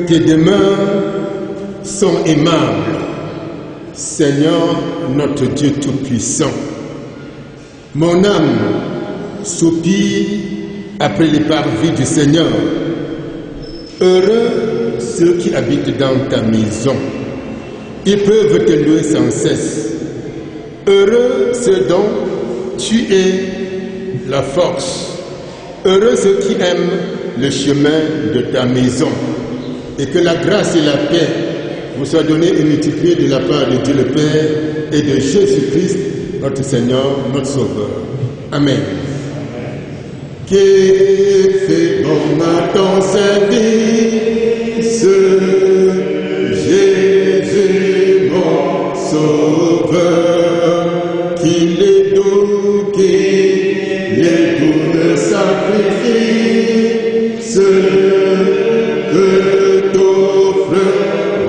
tes demeures sont aimables, Seigneur notre Dieu Tout-Puissant. Mon âme soupire après les parvis du Seigneur. Heureux ceux qui habitent dans ta maison. Ils peuvent te louer sans cesse. Heureux ceux dont tu es la force. Heureux ceux qui aiment le chemin de ta maison. Et que la grâce et la paix vous soient données et multipliées de la part de Dieu le Père et de Jésus-Christ, notre Seigneur, notre Sauveur. Amen. Qui fait bon à ton service, Jésus mon Sauveur, qu'il est doux le sacrifice que t'offre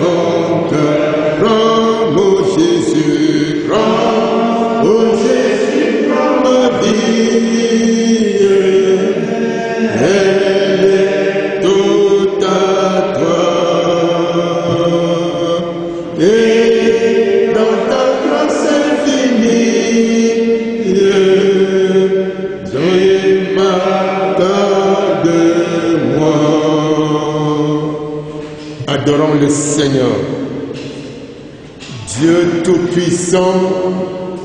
mon cœur. Prends, mon Jésus, prends, mon Jésus, prends ma vie. Elle est toute à toi. Et dans ta grâce infinie, adorons le Seigneur. Dieu Tout-Puissant,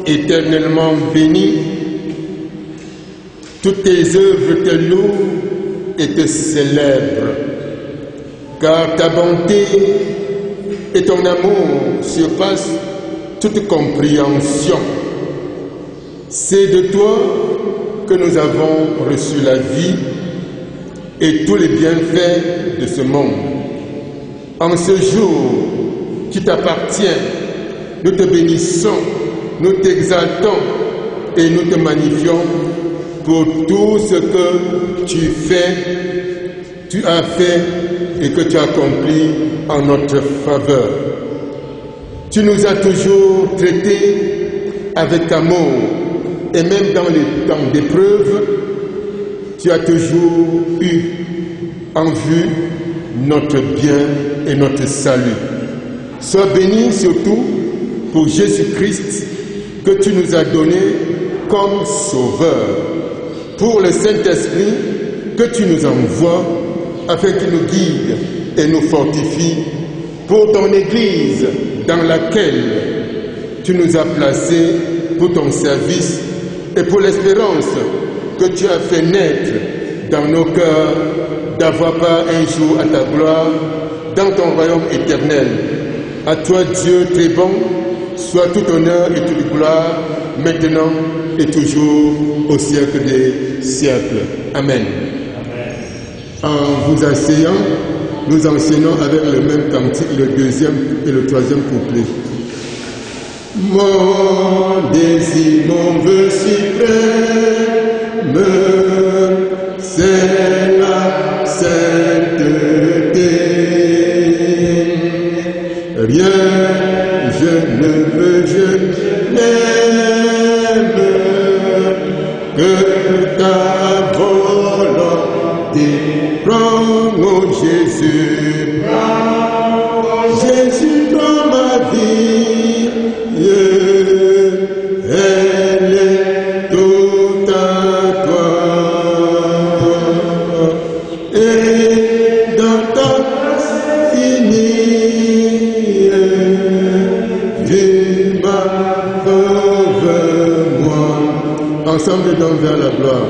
éternellement béni, toutes tes œuvres te louent et te célèbrent, car ta bonté et ton amour surpassent toute compréhension. C'est de toi que nous avons reçu la vie et tous les bienfaits de ce monde. En ce jour qui t'appartient, nous te bénissons, nous t'exaltons et nous te magnifions pour tout ce que tu as fait et que tu as accompli en notre faveur. Tu nous as toujours traités avec amour et même dans les temps d'épreuve, tu as toujours eu en vue notre bien et notre salut. Sois béni surtout pour Jésus-Christ que tu nous as donné comme Sauveur, pour le Saint-Esprit que tu nous envoies afin qu'il nous guide et nous fortifie, pour ton Église dans laquelle tu nous as placés pour ton service et pour l'espérance que tu as fait naître dans nos cœurs d'avoir part un jour à ta gloire dans ton royaume éternel. À toi, Dieu très bon, soit tout honneur et toute gloire, maintenant et toujours au siècle des siècles. Amen. En vous asseyant, nous enseignons avec le même cantique le deuxième et le troisième couplet. Mon désir, mon vœu suprême, c'est la sainteté. Rien je ne veux, je n'aime que ta volonté. Prends mon Jésus, Jésus prends ma vie, elle est toute à toi. Et dans ta grâce finie, viens sauve-moi. Ensemble donc vers la gloire.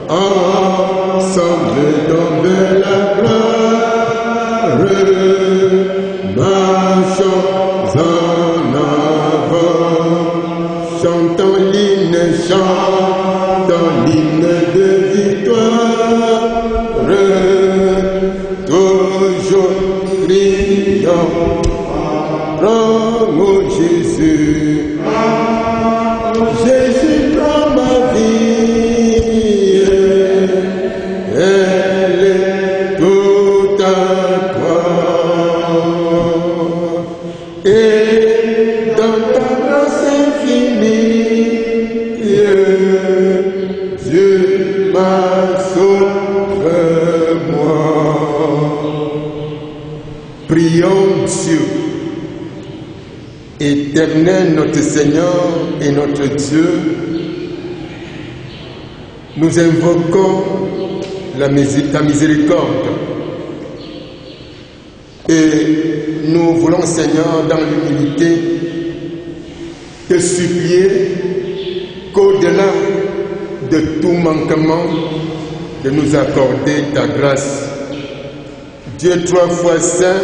Ensemble donc vers la gloire, marchons en avant, chantons l'hymne, de victoire, toujours criant, prends mon Jésus, Jésus prends ma vie, elle est toute à toi. Et dans ta grâce infinie, Dieu m'a sauvé moi. Éternel notre Seigneur et notre Dieu, nous invoquons ta miséricorde et nous voulons, Seigneur, dans l'humilité, te supplier qu'au-delà de tout manquement, de nous accorder ta grâce. Dieu trois fois saint,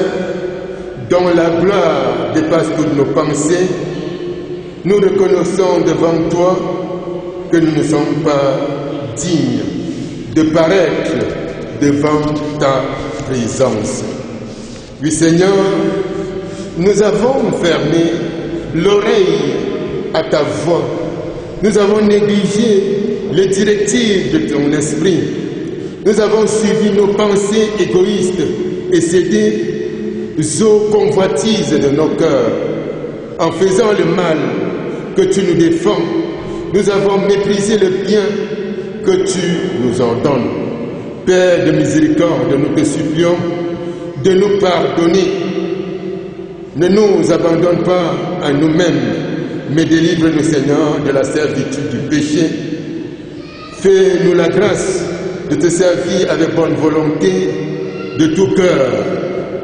dont la gloire dépasse toutes nos pensées, nous reconnaissons devant toi que nous ne sommes pas dignes de paraître devant ta présence. Oui, Seigneur, nous avons fermé l'oreille à ta voix. Nous avons négligé les directives de ton esprit. Nous avons suivi nos pensées égoïstes et cédé aux convoitises de nos cœurs. En faisant le mal que tu nous défends, nous avons méprisé le bien que tu nous ordonnes. Père de miséricorde, nous te supplions de nous pardonner. Ne nous abandonne pas à nous-mêmes, mais délivre-nous, Seigneur, de la servitude du péché. Fais-nous la grâce de te servir avec bonne volonté, de tout cœur,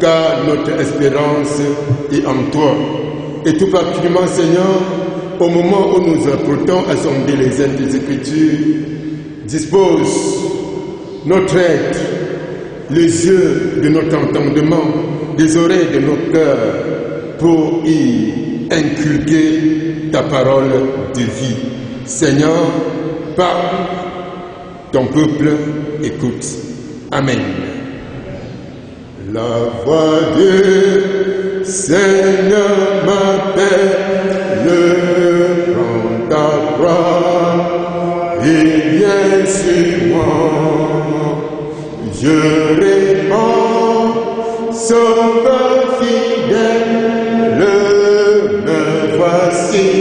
car notre espérance est en toi. Et tout particulièrement, Seigneur, au moment où nous apprêtons à sonder les Saintes Écritures, dispose notre être, les yeux de notre entendement, les oreilles de nos cœurs, pour y inculquer ta parole de vie. Seigneur, parle, ton peuple écoute. Amen. La voix du Seigneur m'appelle, prends ta croix et viens sur moi. Je réponds, sauveur fidèle, me voici,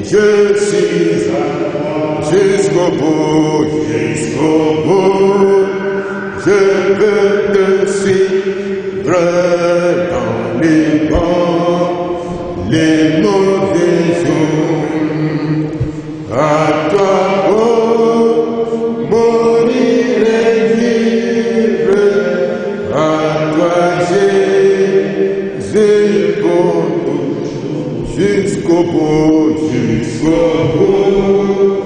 je suis à toi jusqu'au bout, je veux te suivre dans les bons, les mauvais jours. À toi, oh, mourir et vivre. À toi, Jésus, jusqu'au bout, jusqu'au bout.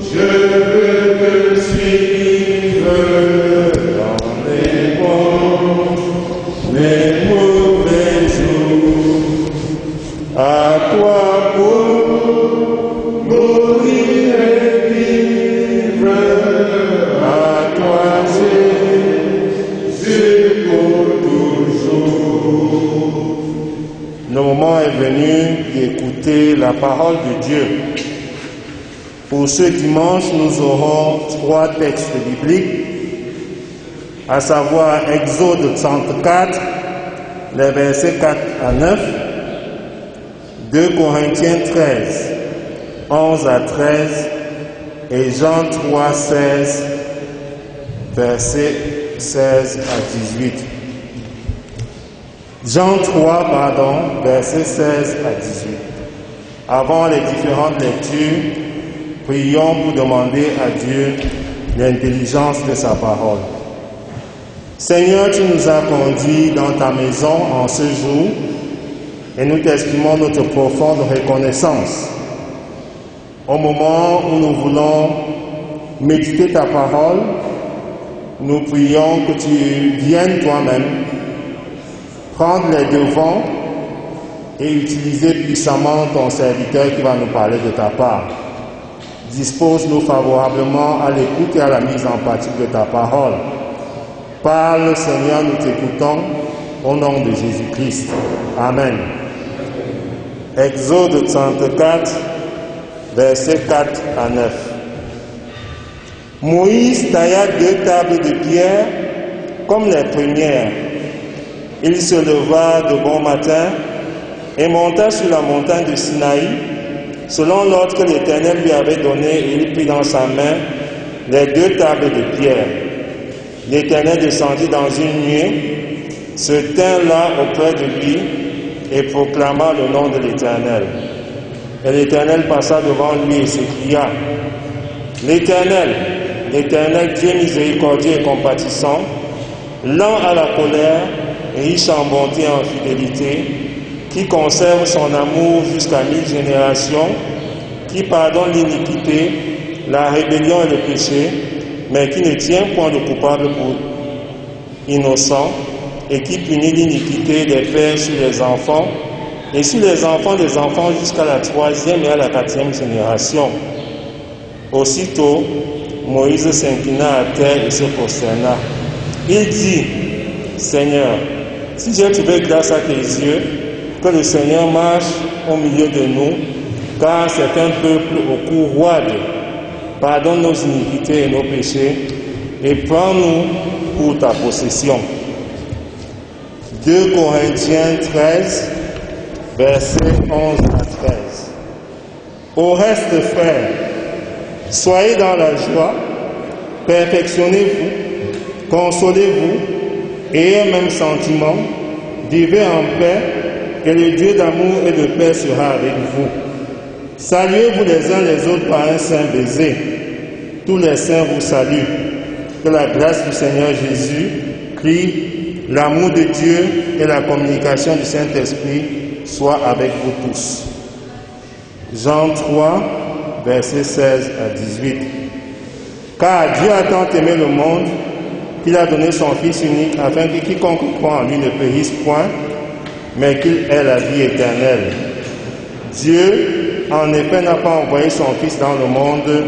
Je veux te suivre dans les bons, les mauvais jours. À toi pour mourir et vivre. À toi, Jésus, pour toujours. Le moment est venu d'écouter la parole de Dieu. Pour ce dimanche, nous aurons 3 textes bibliques, à savoir Exode 34, les versets 4 à 9, 2 Corinthiens 13, 11 à 13, et Jean 3, 16, versets 16 à 18. Jean 3, versets 16 à 18. Avant les différentes lectures, prions pour demander à Dieu l'intelligence de sa parole. Seigneur, tu nous as conduits dans ta maison en ce jour et nous t'exprimons notre profonde reconnaissance. Au moment où nous voulons méditer ta parole, nous prions que tu viennes toi-même prendre les devants et utiliser puissamment ton serviteur qui va nous parler de ta part. Dispose-nous favorablement à l'écoute et à la mise en pratique de ta parole. Parle, Seigneur, nous t'écoutons, au nom de Jésus-Christ. Amen. Exode 34, versets 4 à 9. Moïse tailla 2 tables de pierre comme les premières. Il se leva de bon matin et monta sur la montagne de Sinaï, selon l'ordre que l'Éternel lui avait donné, et il prit dans sa main les 2 tables de pierre. L'Éternel descendit dans une nuée, se tint là auprès de lui, et proclama le nom de l'Éternel. Et l'Éternel passa devant lui et s'écria, l'Éternel, l'Éternel Dieu miséricordieux et compatissant, lent à la colère, riche en bonté et en fidélité, qui conserve son amour jusqu'à 1000 générations, qui pardonne l'iniquité, la rébellion et le péché, mais qui ne tient point de coupable pour innocent, et qui punit l'iniquité des pères sur les enfants, et sur les enfants des enfants jusqu'à la 3e et à la 4e génération. Aussitôt, Moïse s'inclina à terre et se prosterna. Il dit, Seigneur, si j'ai trouvé grâce à tes yeux, que le Seigneur marche au milieu de nous, car c'est un peuple au cou roide. Pardonne nos iniquités et nos péchés, et prends-nous pour ta possession. 2 Corinthiens 13, versets 11 à 13. Au reste, frères, soyez dans la joie, perfectionnez-vous, consolez-vous, ayez un même sentiment, vivez en paix, que le Dieu d'amour et de paix sera avec vous. Saluez-vous les uns les autres par un saint baiser. Tous les saints vous saluent. Que la grâce du Seigneur Jésus-Christ, l'amour de Dieu et la communication du Saint-Esprit soient avec vous tous. Jean 3, versets 16 à 18. Car Dieu a tant aimé le monde qu'il a donné son Fils unique afin que quiconque croit en lui ne périsse point, mais qu'il ait la vie éternelle. Dieu, en effet, n'a pas envoyé son Fils dans le monde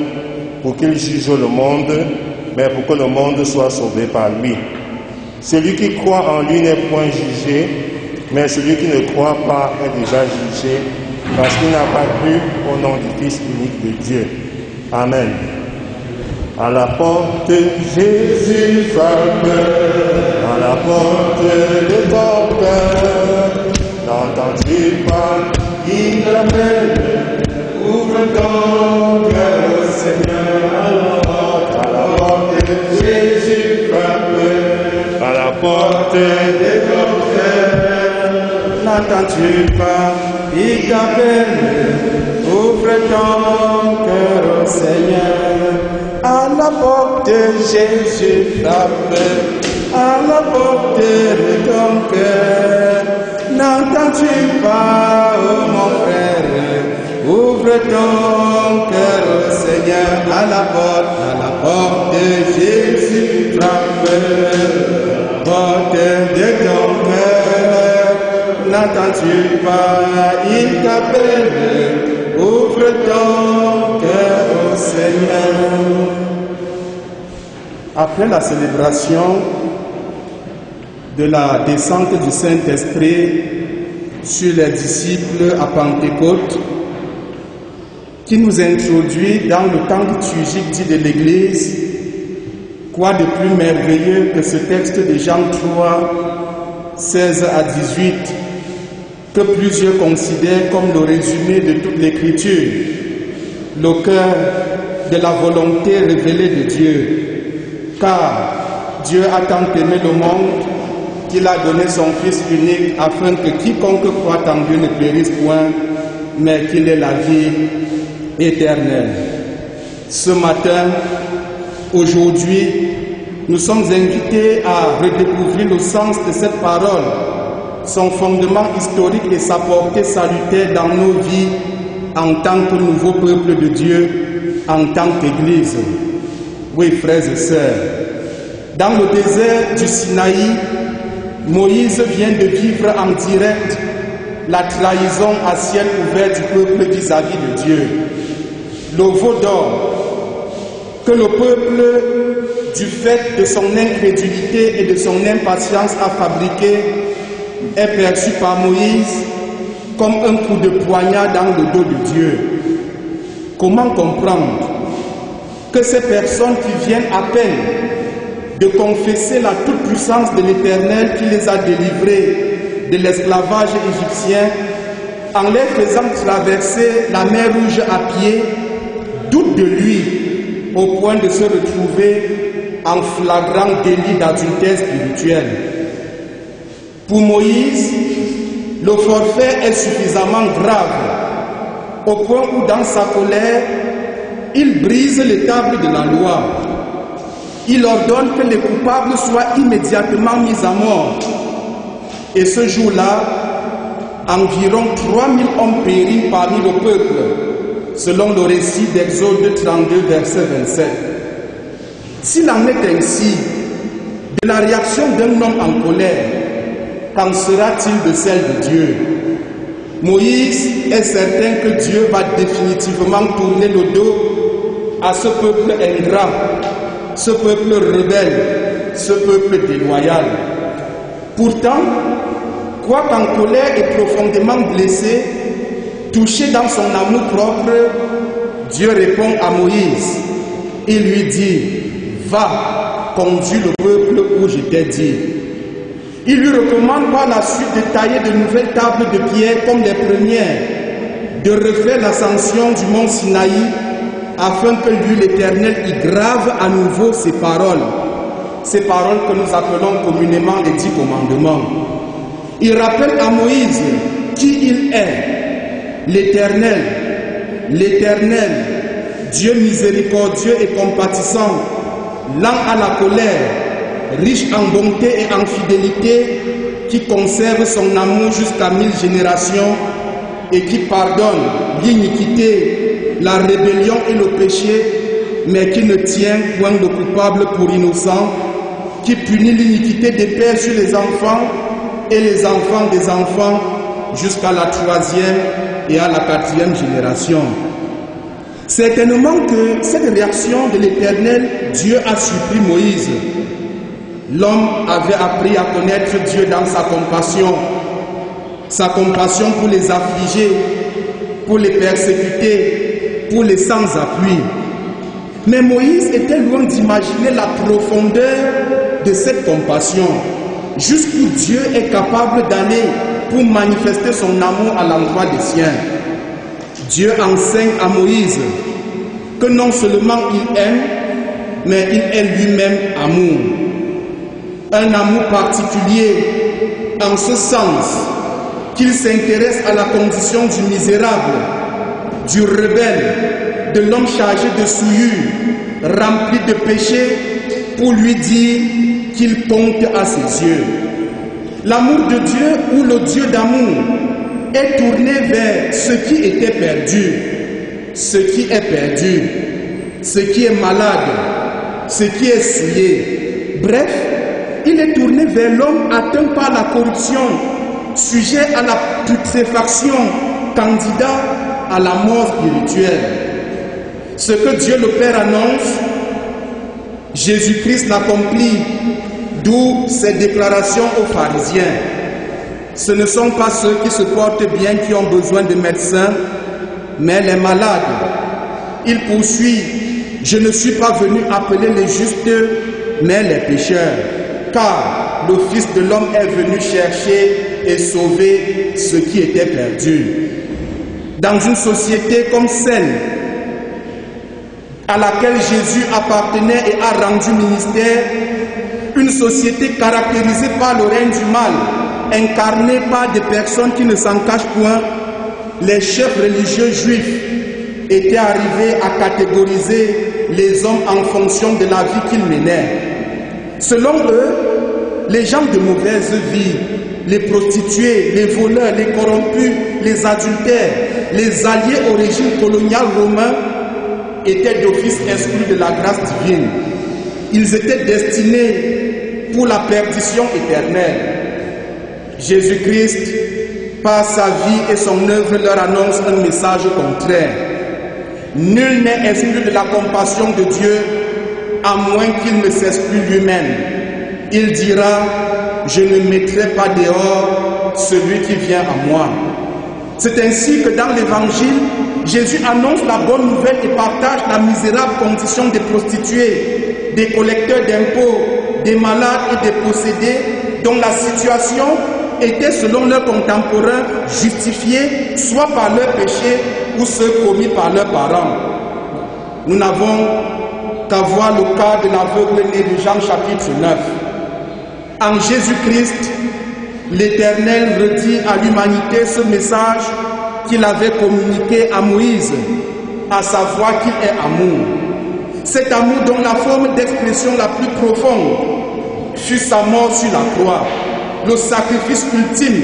pour qu'il juge le monde, mais pour que le monde soit sauvé par lui. Celui qui croit en lui n'est point jugé, mais celui qui ne croit pas est déjà jugé, parce qu'il n'a pas cru au nom du Fils unique de Dieu. Amen. À la porte, Jésus frappe, à la porte de ton cœur. N'entends-tu pas, il t'appelle, ouvre ton cœur, Seigneur. À la porte, Jésus frappe, à la porte de ton cœur. N'entends-tu pas, il t'appelle, ouvre ton cœur, Seigneur. À la porte, Jésus frappe, à la porte de ton cœur. N'entends-tu pas, oh mon frère, ouvre ton cœur, Seigneur. À la porte, Jésus frappe, porte de ton cœur. N'entends-tu pas, il t'appelle, ouvre ton cœur au Seigneur. Après la célébration de la descente du Saint-Esprit sur les disciples à Pentecôte, qui nous introduit dans le temps liturgique dit de l'Église, quoi de plus merveilleux que ce texte de Jean 3, 16 à 18, que plusieurs considèrent comme le résumé de toute l'Écriture, le cœur de la volonté révélée de Dieu. Car Dieu a tant aimé le monde qu'il a donné son Fils unique afin que quiconque croit en Dieu ne périsse point, mais qu'il ait la vie éternelle. Ce matin, aujourd'hui, nous sommes invités à redécouvrir le sens de cette parole, son fondement historique et sa portée salutaire dans nos vies en tant que nouveau peuple de Dieu, en tant qu'Église. Oui, frères et sœurs, dans le désert du Sinaï, Moïse vient de vivre en direct la trahison à ciel ouvert du peuple vis-à-vis de Dieu. Le veau d'or que le peuple, du fait de son incrédulité et de son impatience a fabriqué, est perçu par Moïse comme un coup de poignard dans le dos de Dieu. Comment comprendre que ces personnes qui viennent à peine de confesser la toute-puissance de l'Éternel qui les a délivrés de l'esclavage égyptien, en les faisant traverser la mer Rouge à pied, doutent de lui au point de se retrouver en flagrant délit d'adultère spirituel. Pour Moïse, le forfait est suffisamment grave, au point où dans sa colère, il brise les tables de la loi. Il ordonne que les coupables soient immédiatement mis à mort. Et ce jour-là, environ 3000 hommes périrent parmi le peuple, selon le récit d'Exode 32, verset 27. S'il en est ainsi de la réaction d'un homme en colère, qu'en sera-t-il de celle de Dieu? Moïse est certain que Dieu va définitivement tourner le dos à ce peuple ingrat, ce peuple rebelle, ce peuple déloyal. Pourtant, quoiqu'en colère et profondément blessé, touché dans son amour propre, Dieu répond à Moïse. Il lui dit, va, conduis le peuple où je t'ai dit. Il lui recommande par la suite de tailler de nouvelles tables de pierre comme les premières, de refaire l'ascension du mont Sinaï, afin que lui, l'Éternel, y grave à nouveau ces paroles que nous appelons communément les 10 commandements. Il rappelle à Moïse qui il est, l'Éternel, Dieu miséricordieux et compatissant, lent à la colère, riche en bonté et en fidélité, qui conserve son amour jusqu'à 1000 générations et qui pardonne l'iniquité, la rébellion et le péché, mais qui ne tient point de coupable pour innocent, qui punit l'iniquité des pères sur les enfants et les enfants des enfants jusqu'à la 3e et à la 4e génération. Certainement que cette réaction de l'Éternel, Dieu a surpris Moïse. L'homme avait appris à connaître Dieu dans sa compassion pour les affligés, pour les persécutés, pour les sans-appui. Mais Moïse était loin d'imaginer la profondeur de cette compassion, jusqu'où Dieu est capable d'aller pour manifester son amour à l'endroit des siens. Dieu enseigne à Moïse que non seulement il aime, mais il est lui-même amour. Un amour particulier en ce sens qu'il s'intéresse à la condition du misérable, du rebelle, de l'homme chargé de souillure, rempli de péché, pour lui dire qu'il compte à ses yeux. L'amour de Dieu ou le Dieu d'amour est tourné vers ce qui était perdu, ce qui est perdu, ce qui est malade, ce qui est souillé. Bref, il est tourné vers l'homme atteint par la corruption, sujet à la putréfaction, candidat à la mort spirituelle. Ce que Dieu le Père annonce, Jésus-Christ l'accomplit, d'où ces déclarations aux pharisiens. Ce ne sont pas ceux qui se portent bien qui ont besoin de médecins, mais les malades. Il poursuit, je ne suis pas venu appeler les justes, mais les pécheurs. Car le Fils de l'homme est venu chercher et sauver ce qui était perdu. Dans une société comme celle à laquelle Jésus appartenait et a rendu ministère, une société caractérisée par le règne du mal, incarnée par des personnes qui ne s'en cachent point, les chefs religieux juifs étaient arrivés à catégoriser les hommes en fonction de la vie qu'ils menaient. Selon eux, les gens de mauvaise vie, les prostituées, les voleurs, les corrompus, les adultères, les alliés au régime colonial romain étaient d'office exclus de la grâce divine. Ils étaient destinés pour la perdition éternelle. Jésus-Christ, par sa vie et son œuvre, leur annonce un message contraire. Nul n'est exclu de la compassion de Dieu, à moins qu'il ne s'exclue lui-même. Il dira, je ne mettrai pas dehors celui qui vient à moi. C'est ainsi que dans l'Évangile, Jésus annonce la bonne nouvelle et partage la misérable condition des prostituées, des collecteurs d'impôts, des malades et des possédés, dont la situation était selon leurs contemporains justifiée soit par leurs péchés ou ceux commis par leurs parents. Nous n'avons qu'à voir le cas de l'aveugle né de Jean chapitre 9. En Jésus-Christ, l'Éternel redit à l'humanité ce message qu'il avait communiqué à Moïse, à savoir qu'il est amour. Cet amour dont la forme d'expression la plus profonde fut sa mort sur la croix, le sacrifice ultime,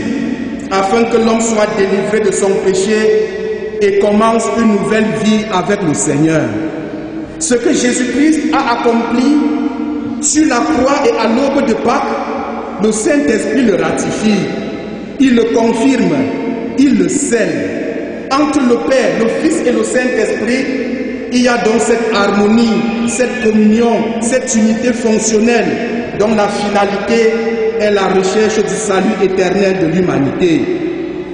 afin que l'homme soit délivré de son péché et commence une nouvelle vie avec le Seigneur. Ce que Jésus-Christ a accompli sur la croix et à l'aube de Pâques, le Saint-Esprit le ratifie, il le confirme, il le scelle. Entre le Père, le Fils et le Saint-Esprit, il y a donc cette harmonie, cette communion, cette unité fonctionnelle dont la finalité est la recherche du salut éternel de l'humanité.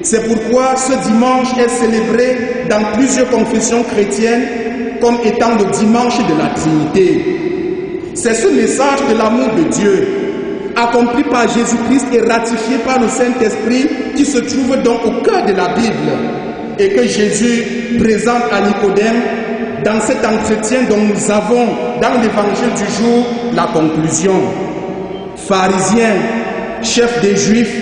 C'est pourquoi ce dimanche est célébré dans plusieurs confessions chrétiennes comme étant le dimanche de la Trinité. C'est ce message de l'amour de Dieu, accompli par Jésus-Christ et ratifié par le Saint-Esprit, qui se trouve donc au cœur de la Bible et que Jésus présente à Nicodème dans cet entretien dont nous avons dans l'évangile du jour la conclusion. Pharisien, chef des Juifs,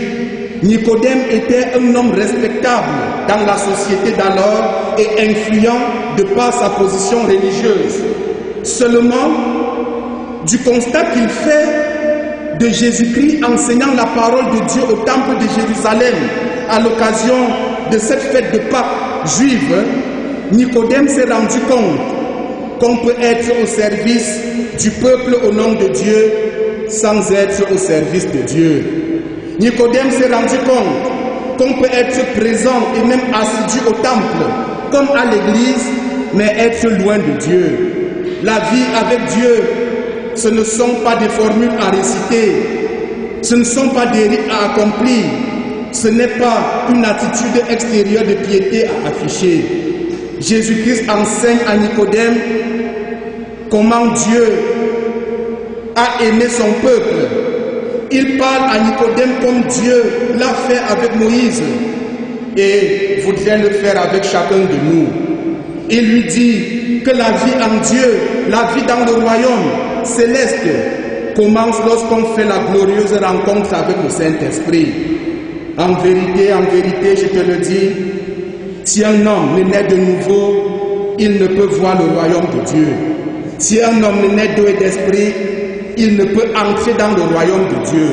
Nicodème était un homme respectable dans la société d'alors et influent de par sa position religieuse. Seulement, du constat qu'il fait de Jésus-Christ enseignant la parole de Dieu au temple de Jérusalem à l'occasion de cette fête de Pâques juive, Nicodème s'est rendu compte qu'on peut être au service du peuple au nom de Dieu sans être au service de Dieu. Nicodème s'est rendu compte qu'on peut être présent et même assidu au temple comme à l'église, mais être loin de Dieu. La vie avec Dieu, ce ne sont pas des formules à réciter, ce ne sont pas des rites à accomplir, ce n'est pas une attitude extérieure de piété à afficher. Jésus-Christ enseigne à Nicodème comment Dieu a aimé son peuple. Il parle à Nicodème comme Dieu l'a fait avec Moïse et voudrait le faire avec chacun de nous. Il lui dit que la vie en Dieu, la vie dans le royaume céleste commence lorsqu'on fait la glorieuse rencontre avec le Saint-Esprit. En vérité, je te le dis, si un homme ne naît de nouveau, il ne peut voir le royaume de Dieu. Si un homme ne naît d'eau et d'esprit, il ne peut entrer dans le royaume de Dieu.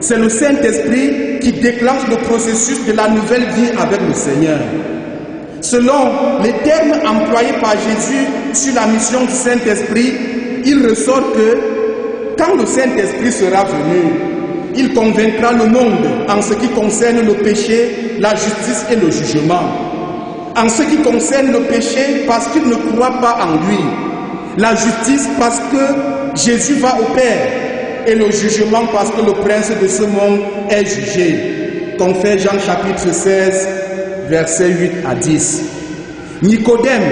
C'est le Saint-Esprit qui déclenche le processus de la nouvelle vie avec le Seigneur. Selon les termes employés par Jésus sur la mission du Saint-Esprit, il ressort que quand le Saint-Esprit sera venu, il convaincra le monde en ce qui concerne le péché, la justice et le jugement. En ce qui concerne le péché, parce qu'il ne croit pas en lui. La justice, parce que Jésus va au Père. Et le jugement, parce que le prince de ce monde est jugé. Confère Jean chapitre 16, versets 8 à 10. Nicodème,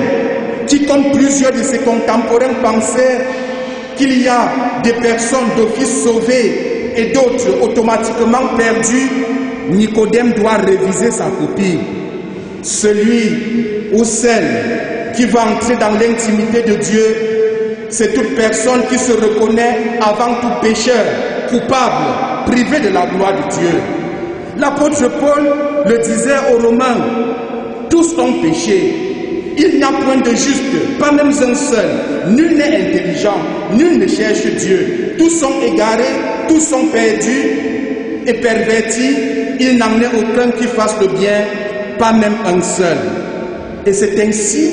qui comme plusieurs de ses contemporains pensaient qu'il y a des personnes d'office sauvées et d'autres automatiquement perdues, Nicodème doit réviser sa copie. Celui ou celle qui va entrer dans l'intimité de Dieu, c'est toute personne qui se reconnaît avant tout pécheur, coupable, privé de la gloire de Dieu. L'apôtre Paul le disait aux Romains, tous ont péché. Il n'y a point de juste, pas même un seul. Nul n'est intelligent, nul ne cherche Dieu. Tous sont égarés, tous sont perdus et pervertis. Il n'en est aucun qui fasse le bien, pas même un seul. Et c'est ainsi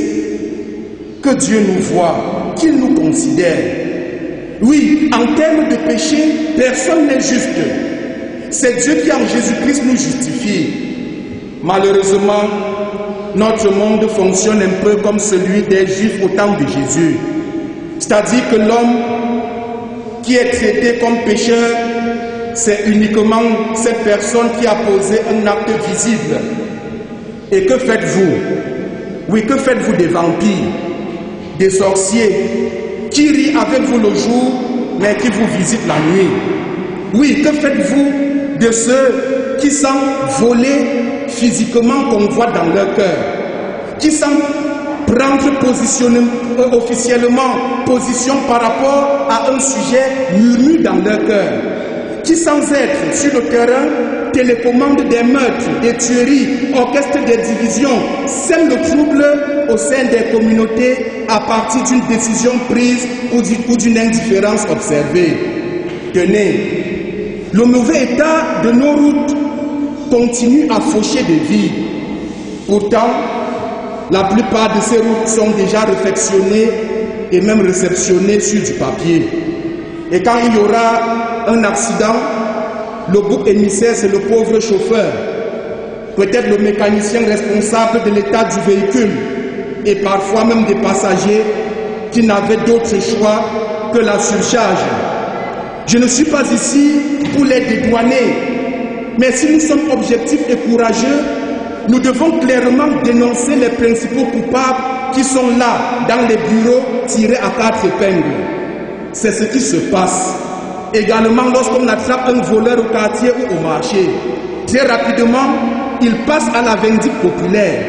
que Dieu nous voit, qu'il nous considère. Oui, en termes de péché, personne n'est juste. C'est Dieu qui en Jésus-Christ nous justifie. Malheureusement, notre monde fonctionne un peu comme celui des Juifs au temps de Jésus. C'est-à-dire que l'homme qui est traité comme pécheur, c'est uniquement cette personne qui a posé un acte visible. Et que faites-vous? Oui, que faites-vous des vampires, des sorciers, qui rient avec vous le jour, mais qui vous visitent la nuit? Oui, que faites-vous de ceux qui semblent voler physiquement qu'on voit dans leur cœur, qui semblent prendre officiellement position par rapport à un sujet murmure dans leur cœur, qui sans être sur le terrain télécommande des meurtres, des tueries, orchestre des divisions, sème le trouble au sein des communautés à partir d'une décision prise ou d'une indifférence observée. Tenez, le mauvais état de nos routes continue à faucher des vies. Pourtant, la plupart de ces routes sont déjà réfectionnées et même réceptionnées sur du papier. Et quand il y aura un accident, le bouc émissaire, c'est le pauvre chauffeur, peut-être le mécanicien responsable de l'état du véhicule, et parfois même des passagers qui n'avaient d'autre choix que la surcharge. Je ne suis pas ici pour les dédouaner, mais si nous sommes objectifs et courageux, nous devons clairement dénoncer les principaux coupables qui sont là, dans les bureaux, tirés à 4 épingles. C'est ce qui se passe. Également, lorsqu'on attrape un voleur au quartier ou au marché, très rapidement, il passe à la vindicte populaire.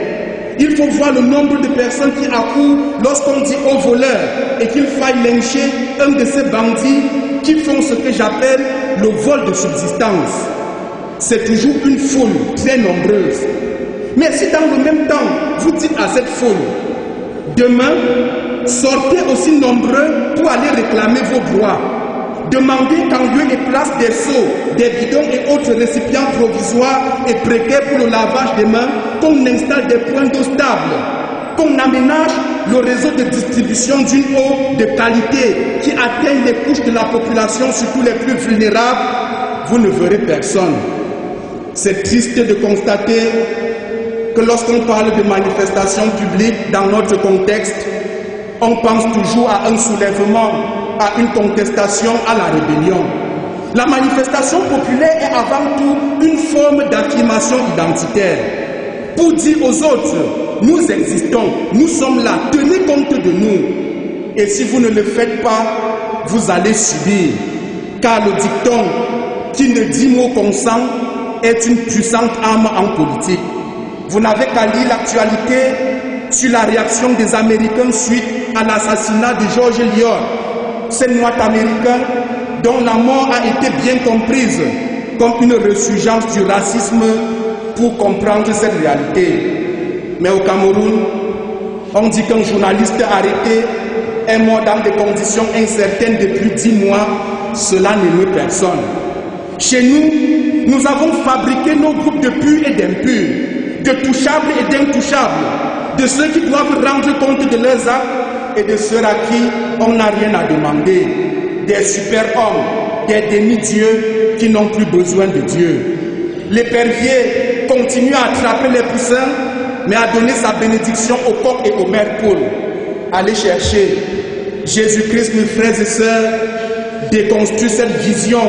Il faut voir le nombre de personnes qui accourent lorsqu'on dit au voleur et qu'il faille lyncher un de ces bandits qui font ce que j'appelle le vol de subsistance. C'est toujours une foule très nombreuse. Mais si dans le même temps, vous dites à cette foule, demain, sortez aussi nombreux pour aller réclamer vos droits. Demandez qu'en lieu et place des seaux, des bidons et autres récipients provisoires et précaires pour le lavage des mains, qu'on installe des points d'eau stables, qu'on aménage le réseau de distribution d'une eau de qualité qui atteigne les couches de la population, surtout les plus vulnérables, vous ne verrez personne. C'est triste de constater que lorsqu'on parle de manifestations publiques dans notre contexte, on pense toujours à un soulèvement, à une contestation, à la rébellion. La manifestation populaire est avant tout une forme d'affirmation identitaire. Pour dire aux autres, nous existons, nous sommes là, tenez compte de nous. Et si vous ne le faites pas, vous allez subir. Car le dicton qui ne dit mot consent est une puissante arme en politique. Vous n'avez qu'à lire l'actualité sur la réaction des Américains suite à l'assassinat de George Lloyd, ce Noir américain dont la mort a été bien comprise comme une ressurgence du racisme pour comprendre cette réalité. Mais au Cameroun, on dit qu'un journaliste arrêté est mort dans des conditions incertaines depuis 10 mois. Cela n'émeut personne. Chez nous, nous avons fabriqué nos groupes de purs et d'impurs, de touchables et d'intouchables, de ceux qui doivent rendre compte de leurs actes et de ceux à qui on n'a rien à demander, des super-hommes, des demi-dieux qui n'ont plus besoin de Dieu. L'épervier continue à attraper les poussins, mais à donner sa bénédiction aux coqs et aux mères poules. Allez chercher Jésus-Christ, mes frères et sœurs, déconstruire cette vision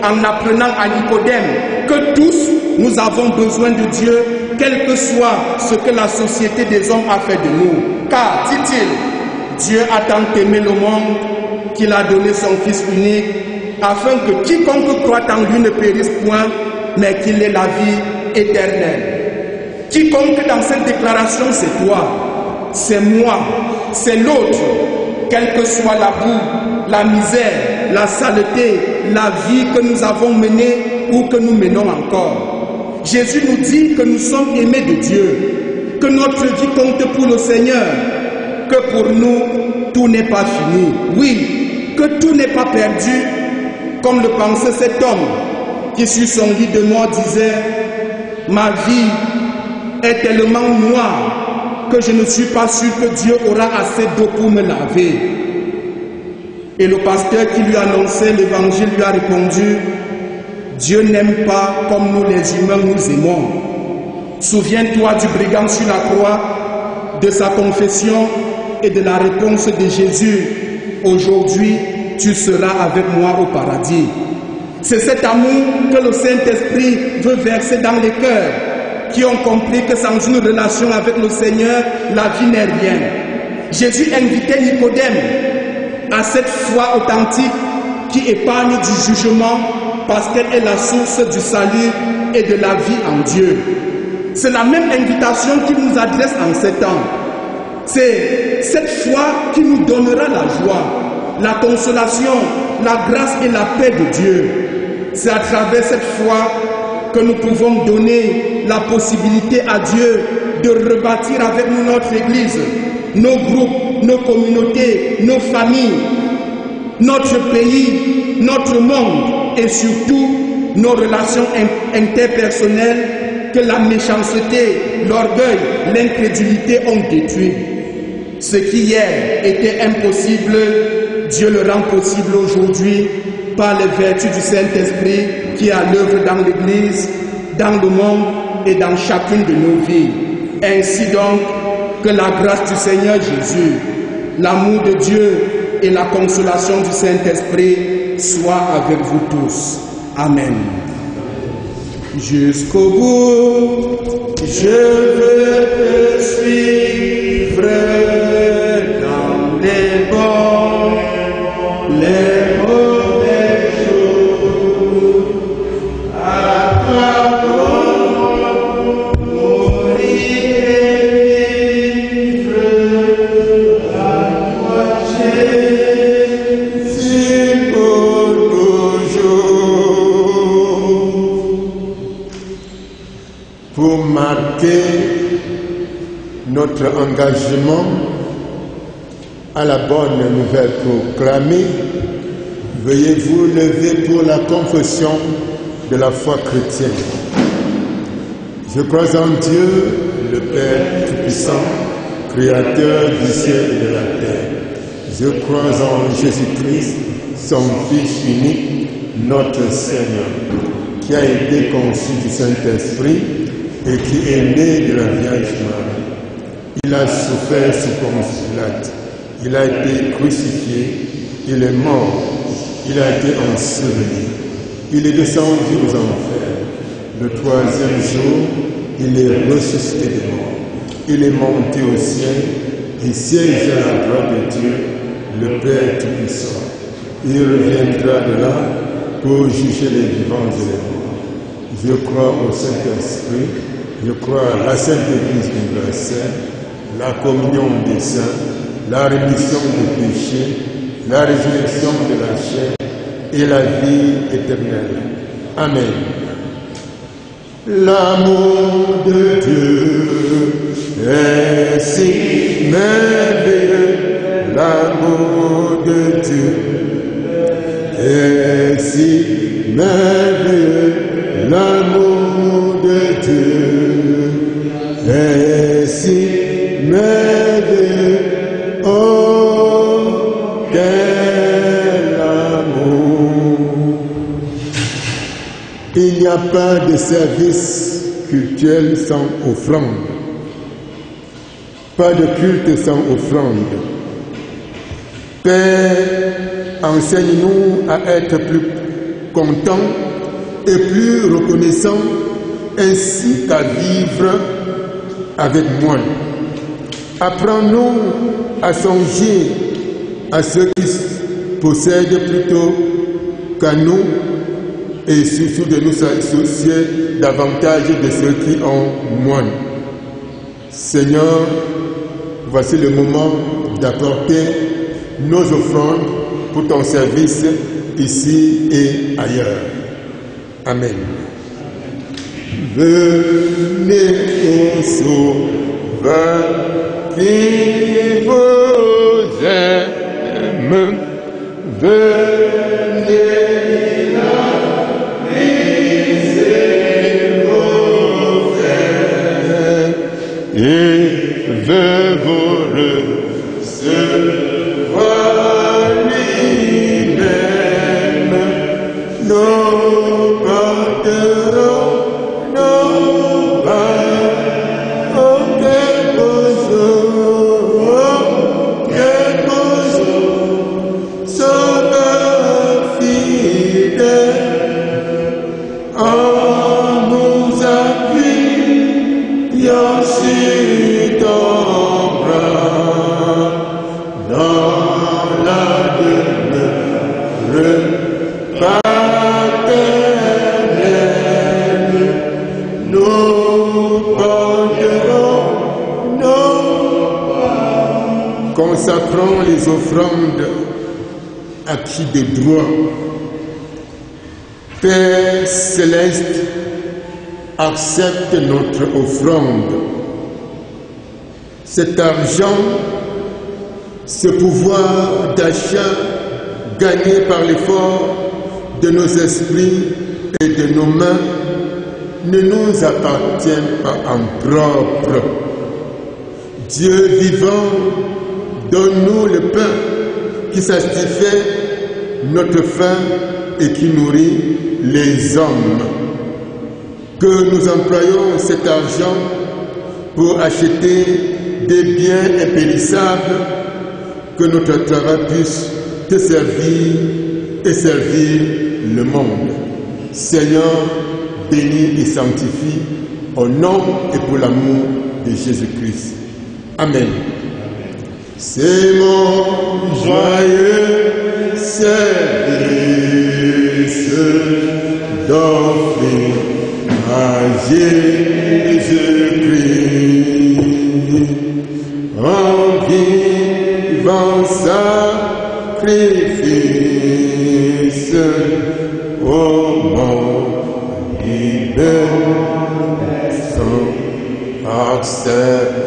en apprenant à Nicodème que tous nous avons besoin de Dieu, quel que soit ce que la société des hommes a fait de nous. Car, dit-il, Dieu a tant aimé le monde qu'il a donné son Fils unique, afin que quiconque croit en lui ne périsse point, mais qu'il ait la vie éternelle. Quiconque dans cette déclaration, c'est toi, c'est moi, c'est l'autre, quelle que soit la boue, la misère, la saleté, la vie que nous avons menée ou que nous menons encore. Jésus nous dit que nous sommes aimés de Dieu, que notre vie compte pour le Seigneur, que pour nous, tout n'est pas fini. Oui, que tout n'est pas perdu, comme le pensait cet homme qui sur son lit de mort disait « Ma vie est tellement noire que je ne suis pas sûr que Dieu aura assez d'eau pour me laver. » Et le pasteur qui lui annonçait l'évangile lui a répondu « Dieu n'aime pas comme nous les humains nous aimons. Souviens-toi du brigand sur la croix, de sa confession et de la réponse de Jésus. Aujourd'hui, tu seras avec moi au paradis. » C'est cet amour que le Saint-Esprit veut verser dans les cœurs qui ont compris que sans une relation avec le Seigneur, la vie n'est rien. Jésus invitait Nicodème à cette foi authentique qui épargne du jugement parce qu'elle est la source du salut et de la vie en Dieu. C'est la même invitation qu'il nous adresse en ces temps. C'est cette foi qui nous donnera la joie, la consolation, la grâce et la paix de Dieu. C'est à travers cette foi que nous pouvons donner la possibilité à Dieu de rebâtir avec nous notre Église, nos groupes, nos communautés, nos familles, notre pays, notre monde et surtout nos relations interpersonnelles que la méchanceté, l'orgueil, l'incrédulité ont détruit. Ce qui hier était impossible, Dieu le rend possible aujourd'hui par les vertus du Saint-Esprit qui est à l'œuvre dans l'Église, dans le monde et dans chacune de nos vies. Ainsi donc, que la grâce du Seigneur Jésus, l'amour de Dieu et la consolation du Saint-Esprit soient avec vous tous. Amen. Jusqu'au bout, je veux te suivre dans les bons, les mauvais jours. À toi, mourir et vivre. À toi, Jésus, pour toujours. Pour marquer notre engagement à la bonne nouvelle proclamée, veuillez vous lever pour la confession de la foi chrétienne. Je crois en Dieu, le Père Tout-Puissant, Créateur du ciel et de la terre. Je crois en Jésus-Christ, son Fils unique, notre Seigneur, qui a été conçu du Saint-Esprit et qui est né de la Vierge Marie. Il a souffert sous Ponce Pilate. Il a été crucifié. Il est mort. Il a été enseveli. Il est descendu aux enfers. Le troisième jour, il est ressuscité des morts. Il est monté au ciel et siège à la droite de Dieu, le Père Tout-Puissant. Il reviendra de là pour juger les vivants et les morts. Je crois au Saint-Esprit. Je crois à la Sainte Église universelle, la communion des saints, la rémission des péchés, la résurrection de la chair et la vie éternelle. Amen. L'amour de Dieu est si merveilleux, l'amour de Dieu est si merveilleux, l'amour de Dieu est si merveilleux, oh, quel amour! Il n'y a pas de service cultuel sans offrande, pas de culte sans offrande. Père, enseigne-nous à être plus contents et plus reconnaissants, ainsi qu'à vivre avec moins. Apprends-nous à songer à ceux qui possèdent plutôt qu'à nous et surtout de nous associer davantage de ceux qui ont moins. Seigneur, voici le moment d'apporter nos offrandes pour ton service ici et ailleurs. Amen. Venez au Sauveur qui vous aime. Venez là, brisez vos frères et veut vous recevoir lui-même. Nous porterons consacrons les offrandes acquis de droit Père céleste, accepte notre offrande. Cet argent, ce pouvoir d'achat gagné par l'effort de nos esprits et de nos mains ne nous appartient pas en propre. Dieu vivant, donne-nous le pain qui satisfait notre faim et qui nourrit les hommes. Que nous employions cet argent pour acheter des biens impérissables, que notre travail puisse te servir et servir le monde. Seigneur, bénis et sanctifie au nom et pour l'amour de Jésus-Christ. Amen. C'est mon joyeux service d'offrir à Jésus-Christ en vivant sacrifice au monde libéré. Accepte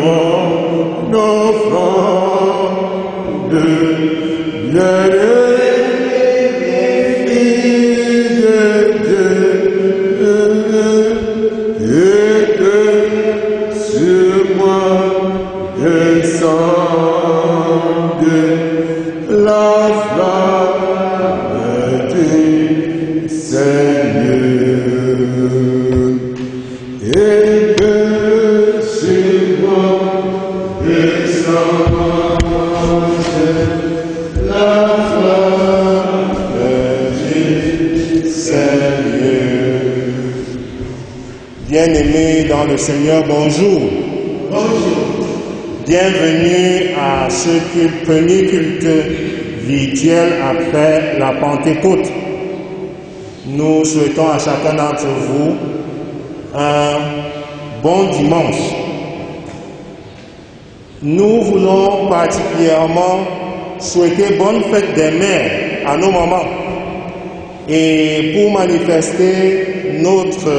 mon offrande, et que sur moi descende la flamme du Seigneur. Et que sur moi descende la flamme du Seigneur. Bien-aimés dans le Seigneur, bonjour. Bonjour. Bienvenue à ce premier culte virtuel après la Pentecôte. Nous souhaitons à chacun d'entre vous un bon dimanche. Nous voulons particulièrement souhaiter bonne fête des mères à nos mamans. Et pour manifester notre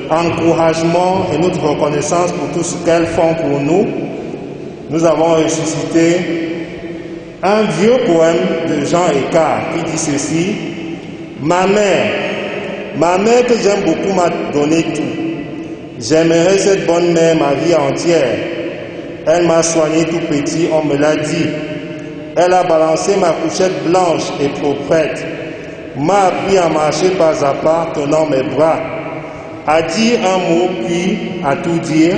encouragement et notre reconnaissance pour tout ce qu'elles font pour nous, nous avons ressuscité un vieux poème de Jean Écart qui dit ceci: ma mère que j'aime beaucoup m'a donné tout. J'aimerais cette bonne mère ma vie entière. Elle m'a soigné tout petit, on me l'a dit. Elle a balancé ma couchette blanche et proprette, m'a appris à marcher pas à pas, tenant mes bras, à dire un mot puis à tout dire,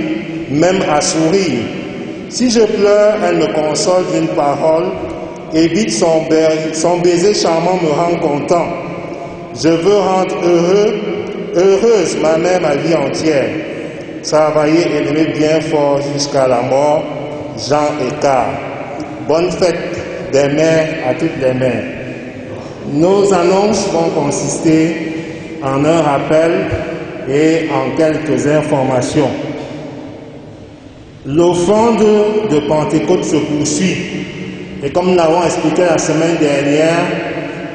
même à sourire. Si je pleure, elle me console d'une parole, et vite son baiser charmant me rend content. Je veux rendre heureuse ma mère ma vie entière. Travailler et aimer bien fort jusqu'à la mort. Jean Écart. Bonne fête des mères à toutes les mères. Nos annonces vont consister en un rappel et en quelques informations. L'offrande de Pentecôte se poursuit. Et comme nous l'avons expliqué la semaine dernière,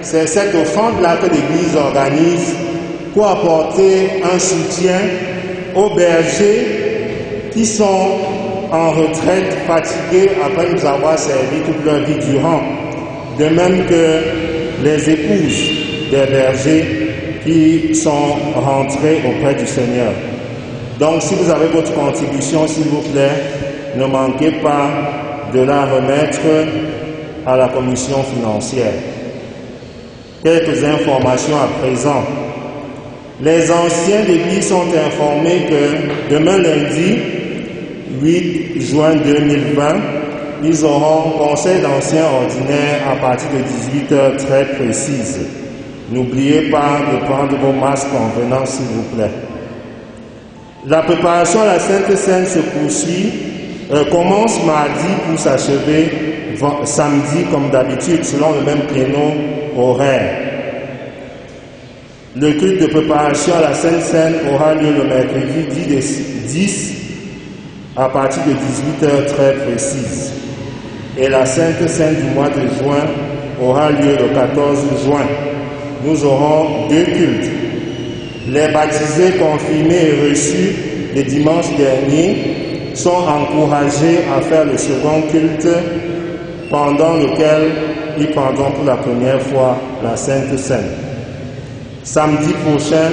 c'est cette offrande-là que l'Église organise pour apporter un soutien aux bergers qui sont en retraite, fatigués après nous avoir servi toute leur vie durant. De même que les épouses des bergers qui sont rentrées auprès du Seigneur. Donc si vous avez votre contribution, s'il vous plaît, ne manquez pas de la remettre à la commission financière. Quelques informations à présent. Les anciens d'église sont informés que demain lundi, 8 juin 2020, ils auront conseil d'anciens ordinaire à partir de 18h très précise. N'oubliez pas de prendre vos masques en venant, s'il vous plaît. La préparation à la Sainte Seine se poursuit, commence mardi pour s'achever samedi comme d'habitude, selon le même créneau horaire. Le culte de préparation à la Sainte Seine aura lieu le mercredi 10 à partir de 18h très précise. Et la Sainte Seine du mois de juin aura lieu le 14 juin. Nous aurons 2 cultes. Les baptisés confirmés et reçus le dimanche dernier sont encouragés à faire le second culte pendant lequel ils prendront pour la première fois la Sainte Seine. Samedi prochain,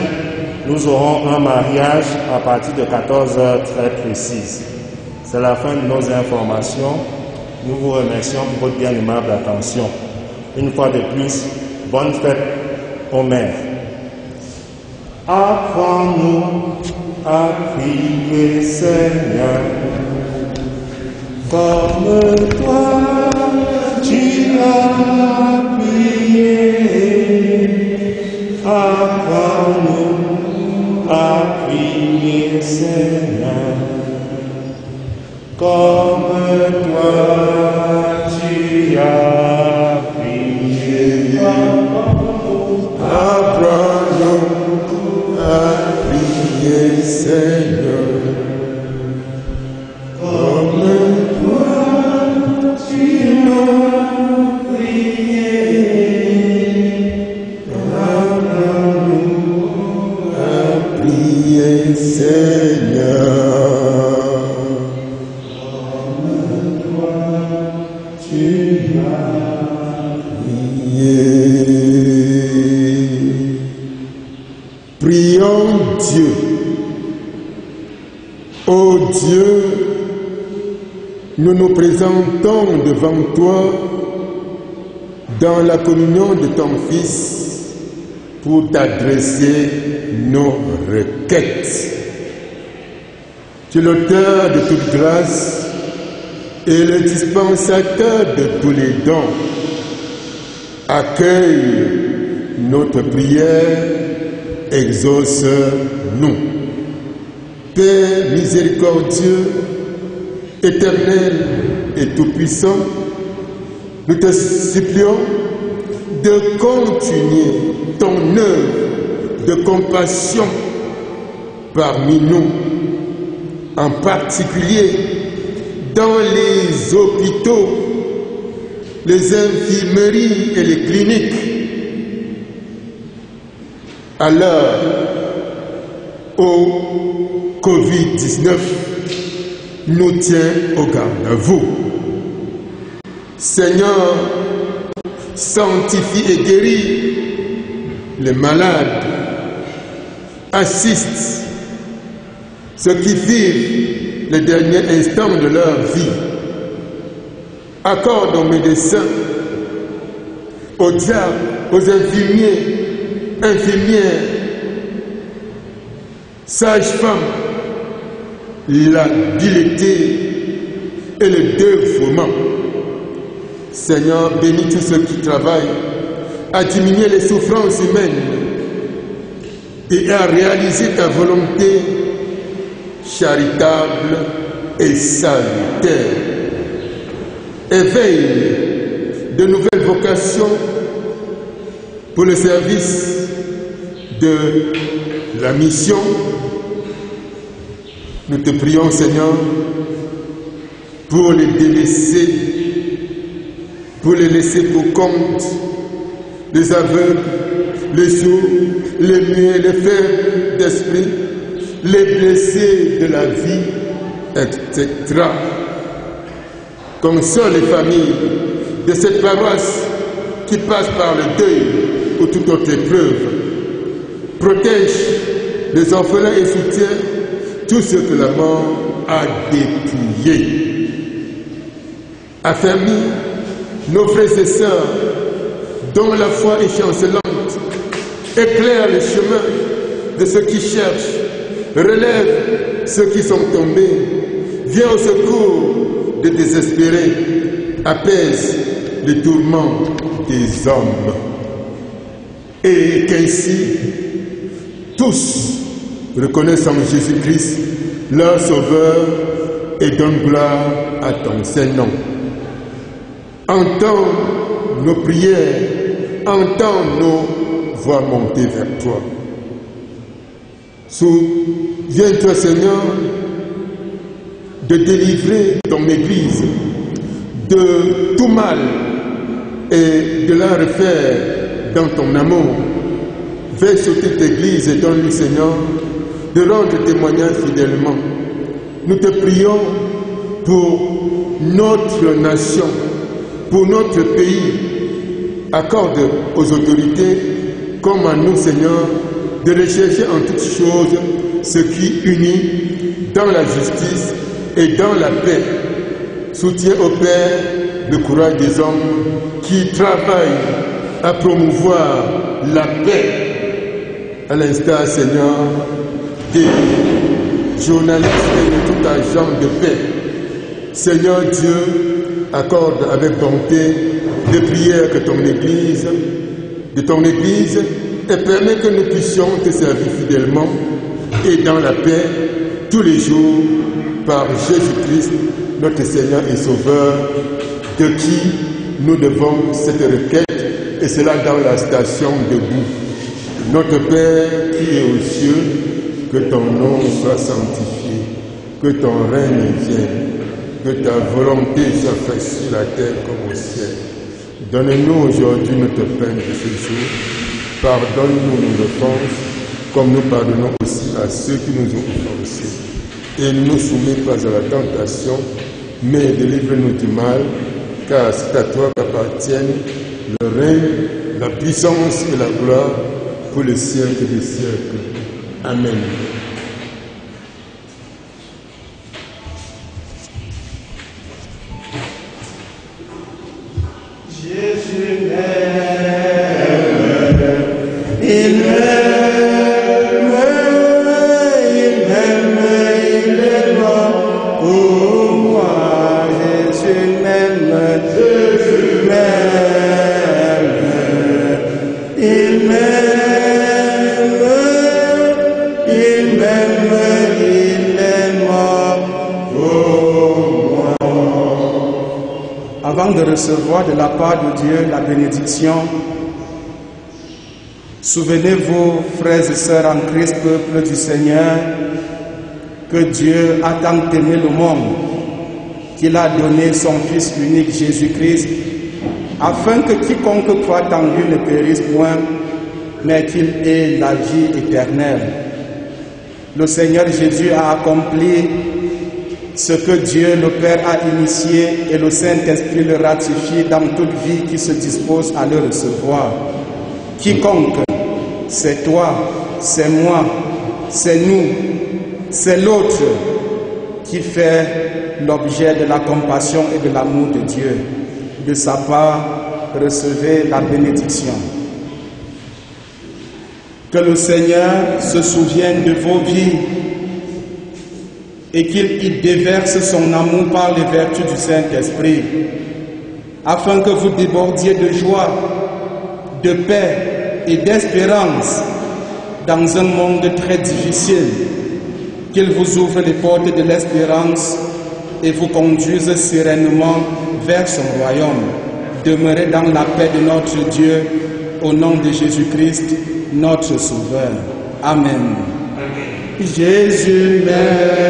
nous aurons un mariage à partir de 14h très précise. C'est la fin de nos informations. Nous vous remercions pour votre bien aimable attention. Une fois de plus, bonne fête aux mères. Apprends-nous à prier, Seigneur, comme toi tu as prié. Apprends-nous à prier, Seigneur, comme toi tu as prié. Apprends-nous à prier, Seigneur, comme toi tu as prié. Apprends-nous à prier, Seigneur, comme toi tu as prié. Prions Dieu. Ô Dieu, nous nous présentons devant toi dans la communion de ton Fils pour t'adresser nos requêtes. Tu es l'auteur de toute grâce et le dispensateur de tous les dons. Accueille notre prière, exauce-nous. Père miséricordieux, éternel et tout-puissant, nous te supplions de continuer ton œuvre de compassion parmi nous, en particulier dans les hôpitaux, les infirmeries et les cliniques. À l'heure où Covid-19 nous tient au garde à vous. Seigneur, sanctifie et guéris les malades, assiste ceux qui vivent les derniers instants de leur vie, accorde aux médecins, aux diables, aux infirmiers, infirmières, sages-femmes, l'habileté et le dévouement. Seigneur, bénis tous ceux qui travaillent à diminuer les souffrances humaines et à réaliser ta volonté charitable et salutaire. Éveille de nouvelles vocations pour le service de la mission. Nous te prions, Seigneur, pour les délaissés, pour les laisser pour compte, les aveugles, les sourds, les muets, les faibles d'esprit, les blessés de la vie, etc. Console les familles de cette paroisse qui passe par le deuil ou toute autre épreuve. Protège les orphelins et soutiens tous ceux que la mort a dépouillés. Affermis nos frères et sœurs dont la foi est chancelante, éclaire le chemin de ceux qui cherchent, relève ceux qui sont tombés, viens au secours des désespérés, apaise les tourments des hommes. Et qu'ainsi, tous reconnaissent en Jésus-Christ leur Sauveur et donnent gloire à ton Saint-Nom. Entends nos prières, entends nos voix monter vers toi. Souviens-toi, Seigneur, de délivrer ton Église de tout mal et de la refaire dans ton amour. Veille sur toute Église et donne-lui, Seigneur, de rendre témoignage fidèlement. Nous te prions pour notre nation, pour notre pays. Accorde aux autorités, comme à nous, Seigneur, de rechercher en toutes choses ce qui unit dans la justice et dans la paix. Soutiens au Père le courage des hommes qui travaillent à promouvoir la paix, à l'instar, Seigneur, des journalistes et de tout agent de paix. Seigneur Dieu, accorde avec bonté les prières de ton Église, et permet que nous puissions te servir fidèlement et dans la paix tous les jours par Jésus-Christ, notre Seigneur et Sauveur, de qui nous devons cette requête, et cela dans la station debout. Notre Père qui est aux cieux, que ton nom soit sanctifié, que ton règne vienne, que ta volonté soit faite sur la terre comme au ciel. Donne-nous aujourd'hui notre pain de ce jour. Pardonne-nous nos offenses, comme nous pardonnons aussi à ceux qui nous ont offensés. Et ne nous soumets pas à la tentation, mais délivre-nous du mal, car c'est à toi qu'appartiennent le règne, la puissance et la gloire pour les siècles des siècles. Amen. Jésus m'aime, il m'aime pour moi. Jésus m'aime, il m'aime pour moi. Avant de recevoir de la part de Dieu la bénédiction, souvenez-vous, frères et sœurs en Christ, peuple du Seigneur, que Dieu a tant aimé le monde qu'il a donné son Fils unique Jésus-Christ, afin que quiconque croit en lui ne périsse point, mais qu'il ait la vie éternelle. Le Seigneur Jésus a accompli ce que Dieu le Père a initié, et le Saint-Esprit le ratifie dans toute vie qui se dispose à le recevoir. Quiconque, c'est toi, c'est moi, c'est nous, c'est l'autre qui fait l'objet de la compassion et de l'amour de Dieu. De sa part, recevez la bénédiction. Que le Seigneur se souvienne de vos vies et qu'il y déverse son amour par les vertus du Saint-Esprit, afin que vous débordiez de joie, de paix et d'espérance dans un monde très difficile. Qu'il vous ouvre les portes de l'espérance et vous conduise sereinement vers son royaume. Demeurez dans la paix de notre Dieu, au nom de Jésus-Christ, notre Sauveur. Amen. Jésus m'aime.